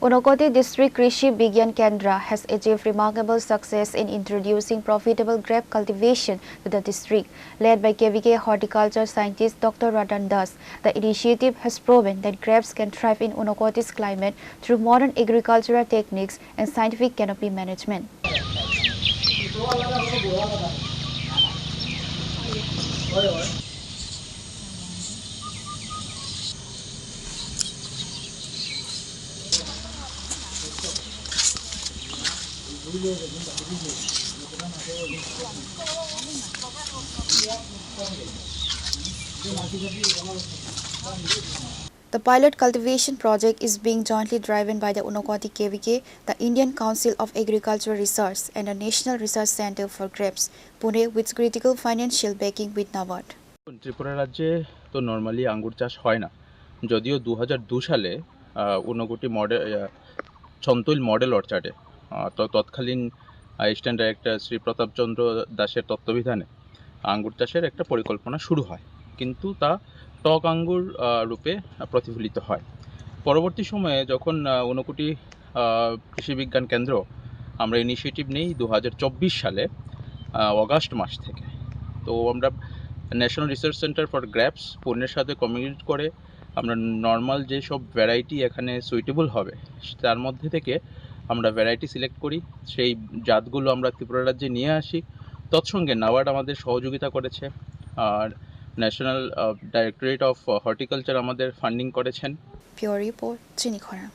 Unakoti District Krishi Vigyan Kendra has achieved remarkable success in introducing profitable grape cultivation to the district. Led by KVK horticulture scientist Dr. Radan Das, the initiative has proven that grapes can thrive in Unakoti's climate through modern agricultural techniques and scientific canopy management. The pilot cultivation project is being jointly driven by the Unakoti KVK, the Indian Council of Agricultural Research and the National Research Center for Grapes, Pune, with critical financial backing with NABARD. Tripura রাজ্যে তো normally আঙ্গুর চাষ হয় না, যদিও 2002 সালে Unakoti model ছন্তৈল model অর্চার্ডে তৎকালীন stand director Shri Pratapchandra দাসের তত্ত্বাবধানে আঙ্গুর চাষের একটা পরিকল্পনা শুরু হয়, কিন্তু তা টক আঙ্গুর রূপে প্রতিফলিত হয়। পরবর্তী সময়ে যখন ঊনকোটি কৃষি বিজ্ঞান কেন্দ্র আমরা ইনিশিয়েটিভ নেই 2024 সালে অগাস্ট মাস থেকে, তো আমরা ন্যাশনাল রিসার্চ সেন্টার ফর গ্র্যাপস পুনের সাথে কমিউনিকেট করে আমরা নর্মাল যেসব ভ্যারাইটি এখানে সুইটেবল হবে তার মধ্যে থেকে আমরা ভ্যারাইটি সিলেক্ট করি, সেই জাতগুলো আমরা ত্রিপুরা রাজ্যে নিয়ে আসি। তৎসঙ্গে নাবার্ড আমাদের সহযোগিতা করেছে, আর ন্যাশনাল ডাইরেক্টরেট অফ হর্টিকালচার আমাদের ফান্ডিং করেছেন। Pure Report, Chini Khora.